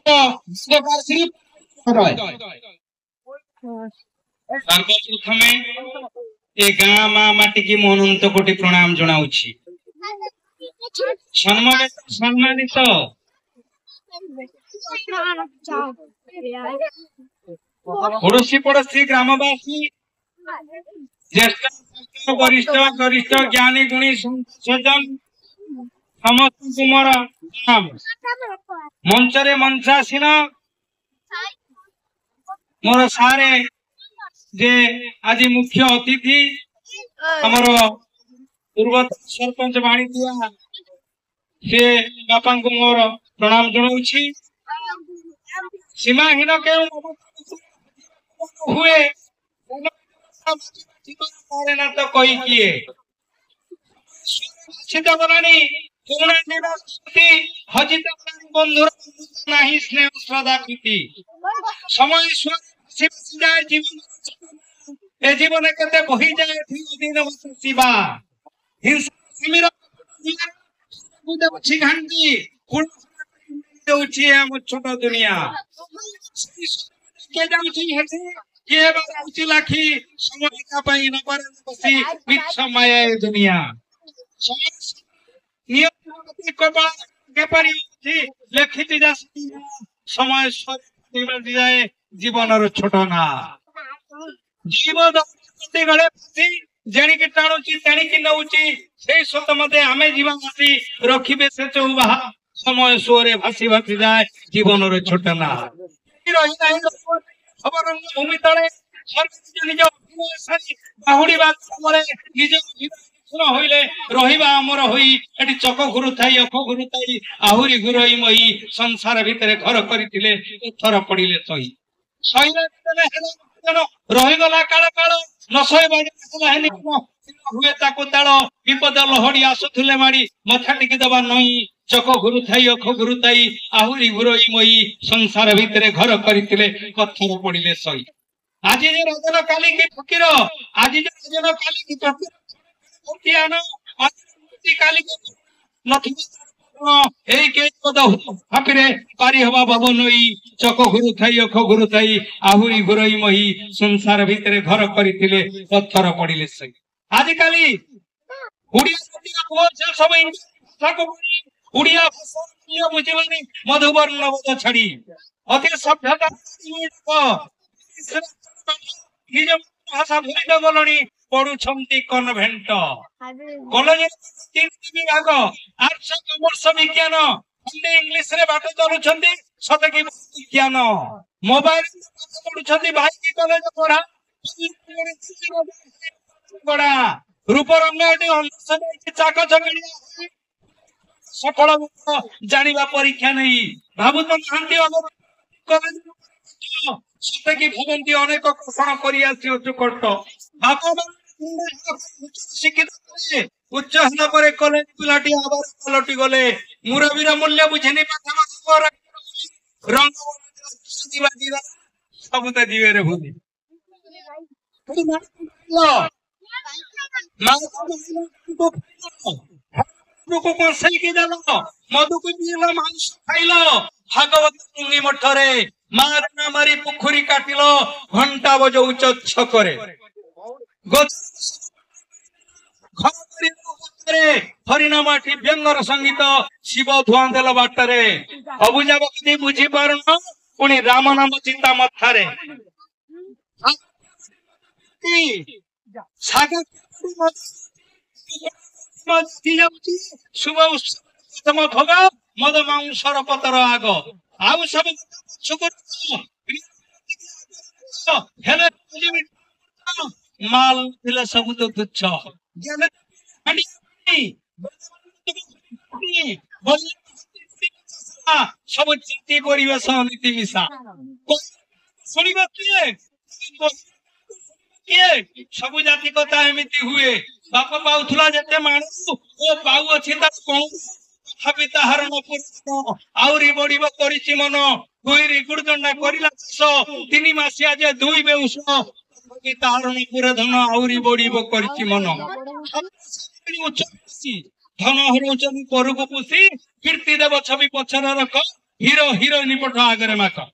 सर्वप्रथमे ए गाँ माँ माटी की अनंत कोटि प्रणाम जनाऊछि। सम्मानित पड़ोसी पड़ोसी ग्रामवासी ज्येष्ठ वरिष्ठ गरिष्ठ ज्ञानी गुणी सज्जन समस्त मोर मंचरे मंचासीन मोर सारे जे आज मुख्य अतिथि हमर पूर्वतन सरपंच बाणी दिया से बापा को मोर प्रणाम जनाऊछि। सीमाहीन के हुए ना तो कोई किए हजित बंधुर नहीं स्नेह श्रद्धा प्रीति समय जाए जीवन ए जीवन के बही जाए दिन शिवा हिंसा घंटी छोट दुनिया लाखी माया दुनिया लिखित समय जाए जीवन छोट ना जीवन जेणिकी टाणुची तेणिकी नौची से सत मते आमे जीवन आसी रखिबे से चौबाहा समय सोरे भासी भासी जाए जीवन छोट ना भूमि तले निज बाहुड़ी निज होइले रहिबा अमर होई एटी चक घुरु थाई अख घुरु थाई आहुरी घुरई मई संसार भितरे घर करथिले थर पड़िले सही सही रही गला काल काल न सही हुए ताको ताल विपद लहड़ी आसुथिले माड़ी मथा टिकी दबा नई चक घुरु थाई अख घुरु थाई आहुरी घुरई मई संसार भितरे घर करथिले पत्थर पड़िले सही आज जे रजन काली की फकीर आज जे रजन काली की फकीर काली के फापिरे पारी हवा भवनई चक घुरु थाई अख घुरु थाई आहुरी घुरई मही संसार भितरे घर करथिले पत्थर पड़िले सही आजिकाली उड़िया पुओ से सब इंग्लिश उड़िया भाषा बुझिलनि मधुवर्ण बोध छाड़ी अति सभ्यता निज भाषा भूली गलनी पढ़ुछंती कन्वेंट कॉलेज तीन विभाग आर्ट्स कॉमर्स विज्ञान हिंदी इंग्लिश रे बात चलुछंती सते कि विज्ञान मोबाइल पढ़ुछंती भाई की कॉलेज पढ़ा पढ़ा रूप रंग चाक चकड़ी सफल जानिबा परीक्षा नहीं भाबुत शांति कॉलेज सते कि भवंती अनेक कषण करि आसी कष्ट बापा शिक्षित उच्च हला पर कॉलेज पिलाटी आबार पलटी गले मुरबीर मूल्य बुझेनी पाठा रंग सब तो जीवे रे भूली को सही के दल मधु को पीलो मांस खाइलो भागवत टुंगी मठरे मारना मारी पुखुरी काटिलो घंटा बजौच छकरे हरिनामाठी व्यंगर संगीत शिव धुआं देल बाटरे अबुझा भक्ति बुझी पारुन पुणी राम नाम चिंता मथारे शुभ उत्सव भोग मद मांसर पतर आग आउ सब माल थिला सब तो तुच्छ सब चिंती परिवेश नीति मिशा शुणा किए सब जाति कथा एमती हुए बाप पाउथला जते मानु ओ पाउ अछि त कोन तथापि ताहार न आउरी बढिबो करिछि मन गुइरी गुडदंडा करिला सो तीन मासिया जे दुई बेउस तथापि ताहार न पुरे धन आउरी बढिबो करिछि मन उच्च धन हरौचन परको पुसी कीर्ति देव छवि पछर रख ହିରୋ ହିରୋଇନ ପଠ ଆଗରେ ମାକ